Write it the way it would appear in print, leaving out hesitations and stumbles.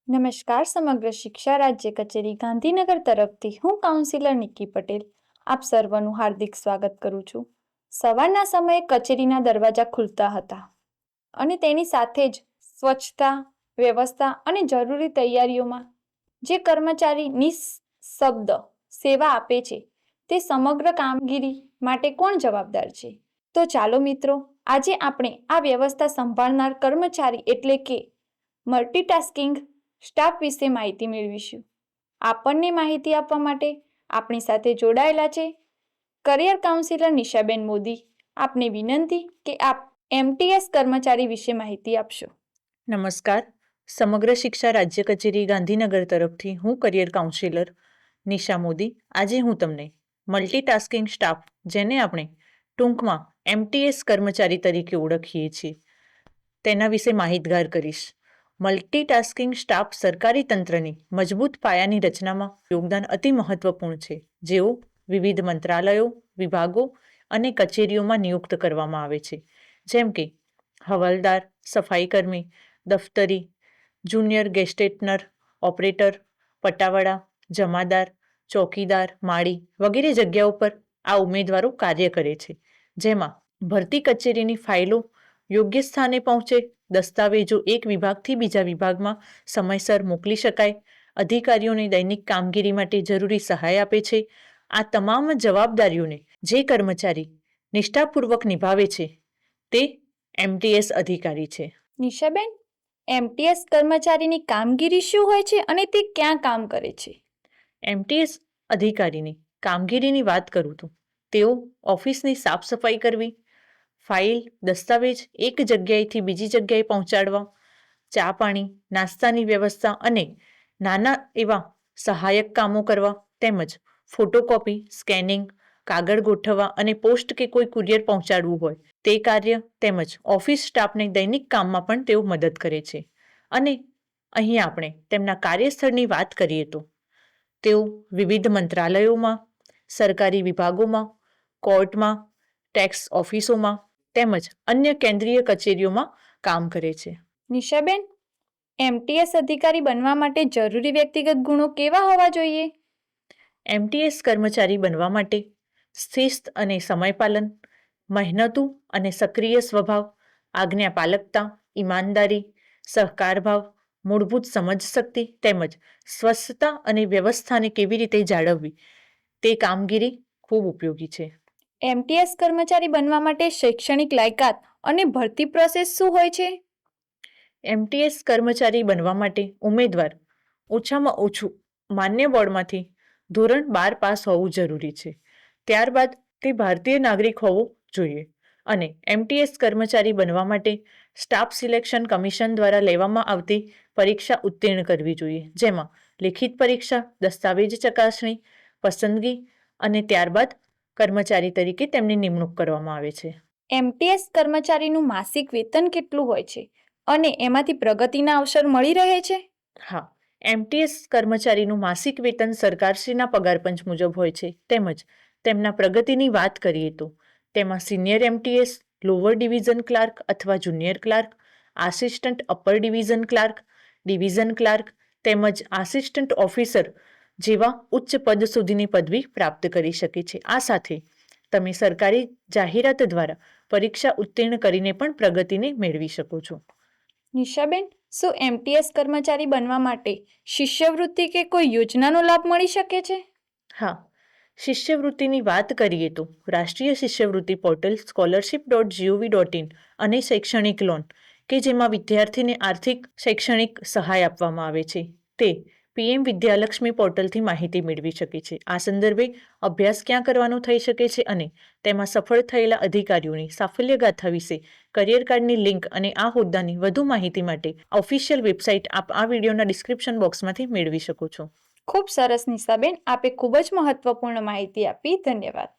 નમસ્કાર. સમગ્ર શિક્ષા રાજ્ય કચેરી ગાંધીનગર તરફથી હું કાઉન્સિલર નિકી પટેલ આપ સર્વનું હાર્દિક સ્વાગત કરું છું. સવારના સમયે કચેરીના દરવાજા ખુલતા હતા અને તેની સાથે જ સ્વચ્છતા, વ્યવસ્થા અને જરૂરી તૈયારીઓમાં જે કર્મચારી નિઃશબ્દ સેવા આપે છે તે સમગ્ર કામગીરી માટે કોણ જવાબદાર છે? તો ચાલો મિત્રો, આજે આપણે આ વ્યવસ્થા સંભાળનાર કર્મચારી એટલે કે મલ્ટીટાસ્કિંગ સ્ટાફ વિશે માહિતી મેળવીશું. આપણને માહિતી આપવા માટે આપણી સાથે જોડાયેલા છે કરિયર કાઉન્સિલર નિશાબેન મોદી. આપને વિનંતી કે આપ એમટીએસ કર્મચારી વિશે માહિતી આપશો. નમસ્કાર. સમગ્ર શિક્ષા રાજ્ય કચેરી ગાંધીનગર તરફથી હું કરિયર કાઉન્સિલર નિશા મોદી. આજે હું તમને મલ્ટીટાસ્કિંગ સ્ટાફ, જેને આપણે ટૂંકમાં એમટીએસ કર્મચારી તરીકે ઓળખીએ છીએ, તેના વિશે માહિતગાર કરીશ. મલ્ટીટાસ્કિંગ સ્ટાફ સરકારી તંત્રની મજબૂત પાયાની રચનામાં યોગદાન અતિ મહત્વપૂર્ણ છે, જેઓ વિવિધ મંત્રાલયો, વિભાગો અને કચેરીઓમાં નિયુક્ત કરવામાં આવે છે, જેમ કે હવાલદાર, સફાઈકર્મી, દફતરી, જુનિયર ગેસ્ટેટનર, ઓપરેટર, પટાવાળા, જમાદાર, ચોકીદાર, માળી વગેરે જગ્યાઓ પર આ ઉમેદવારો કાર્ય કરે છે. જેમાં ભરતી કચેરીની ફાઇલો યોગ્ય સ્થાને પહોંચે, દસ્તાવેજો એક વિભાગથી બીજા વિભાગમાં સમયસર મોકલી શકાય, અધિકારીઓની દૈનિક કામગીરી માટે જરૂરી સહાય આપે છે. આ તમામ જવાબદારીઓને જે કર્મચારી નિષ્ઠાપૂર્વક નિભાવે છે તે એમટીએસ અધિકારી છે. નિશાબેન, એમટીએસ કર્મચારીની કામગીરી શું હોય છે અને તે ક્યાં કામ કરે છે? એમટીએસ અધિકારીની કામગીરીની વાત કરું તો તેઓ ઓફિસની સાફ સફાઈ કરવી, ફાઇલ, દસ્તાવેજ એક જગ્યાએથી બીજી જગ્યાએ પહોંચાડવા, ચા પાણી, નાસ્તાની વ્યવસ્થા અને નાના એવા સહાયક કામો કરવા, તેમજ ફોટોકોપી, સ્કેનિંગ, કાગળ ગોઠવવા અને પોસ્ટ કે કોઈ કુરિયર પહોંચાડવું હોય તે કાર્ય, તેમજ ઓફિસ સ્ટાફને દૈનિક કામમાં પણ તેઓ મદદ કરે છે. અને અહીં આપણે તેમના કાર્યસ્થળની વાત કરીએ તો તેઓ વિવિધ મંત્રાલયોમાં, સરકારી વિભાગોમાં, કોર્ટમાં, ટેક્સ ઓફિસોમાં તેમજ અન્ય કેન્દ્રીય કચેરીઓમાં કામ કરે છે. નિશાબેન, એમટીએસ અધિકારી બનવા માટે જરૂરી વ્યક્તિગત ગુણો કેવા હોવા જોઈએ? એમટીએસ કર્મચારી બનવા માટે શિસ્ત અને સમયપાલન, મહેનતુ અને સક્રિય સ્વભાવ, આજ્ઞાપાલકતા, ઈમાનદારી, સહકારભાવ, મૂળભૂત સમજશક્તિ તેમજ સ્વચ્છતા અને વ્યવસ્થાને કેવી રીતે જાળવવી તે કામગીરી ખૂબ ઉપયોગી છે. એમટીએસ કર્મચારી બનવા માટે શૈક્ષણિક લાયકાત અને ભરતી પ્રોસેસ શું હોય છે? એમટીએસ કર્મચારી બનવા માટે ઉમેદવાર ઓછામાં ઓછું માન્ય બોર્ડમાંથી ધોરણ 12 પાસ હોવું જરૂરી છે. ત્યારબાદ તે ભારતીય નાગરિક હોવો જોઈએ અને એમટીએસ કર્મચારી બનવા માટે સ્ટાફ સિલેક્શન કમિશન દ્વારા લેવામાં આવતી પરીક્ષા ઉત્તીર્ણ કરવી જોઈએ, જેમાં લેખિત પરીક્ષા, દસ્તાવેજ ચકાસણી, પસંદગી અને ત્યારબાદ કર્મચારી તરીકે તેમની નિમણૂક કરવામાં આવે છે. એમટીએસ કર્મચારીનું માસિક વેતન કેટલું હોય છે અને એમાંથી પ્રગતિના અવસર મળી રહે છે? હા, એમટીએસ કર્મચારીનું માસિક વેતન સરકારશ્રીના પગાર પંચ મુજબ હોય છે. તેમજ તેમના પ્રગતિની વાત કરીએ તો તેમાં senior MTS, lower division clerk અથવા junior clerk, assistant upper division clerk, division clerk તેમજ આસિસ્ટન્ટ ઓફિસર જેવા ઉચ્ચ પદ સુધીની પદવી પ્રાપ્ત કરી શકે છે. આ સાથે તમે સરકારી જાહેરાત દ્વારા પરીક્ષા ઉત્તીર્ણ કરીને પણ પ્રગતિને મેળવી શકો છો. નિશાબેન, શું એમટીએસ કર્મચારી બનવા માટે શિષ્યવૃત્તિ કે કોઈ યોજનાનો લાભ મળી શકે છે? હા, શિષ્યવૃત્તિની વાત કરીએ તો રાષ્ટ્રીય શિષ્યવૃત્તિ પોર્ટલ scholarship.gov.in અને શૈક્ષણિક લોન કે જેમાં વિદ્યાર્થીને આર્થિક શૈક્ષણિક સહાય આપવામાં આવે છે તે પીએમ વિદ્યાલક્ષ્મી પોર્ટલથી માહિતી મેળવી શકે છે. આ સંદર્ભે અભ્યાસ ક્યાં કરવાનો થઈ શકે છે અને તેમાં સફળ થયેલા અધિકારીઓની સાફલ્ય ગાથા વિશે કરિયર કાર્ડની લિંક અને આ હોદ્દાની વધુ માહિતી માટે ઓફિશિયલ વેબસાઇટ આપ આ વિડીયોના ડિસ્ક્રિપ્શન બોક્સમાંથી મેળવી શકો છો. ખૂબ સરસ નિશાબેન, આપે ખૂબ જ મહત્વપૂર્ણ માહિતી આપી. ધન્યવાદ.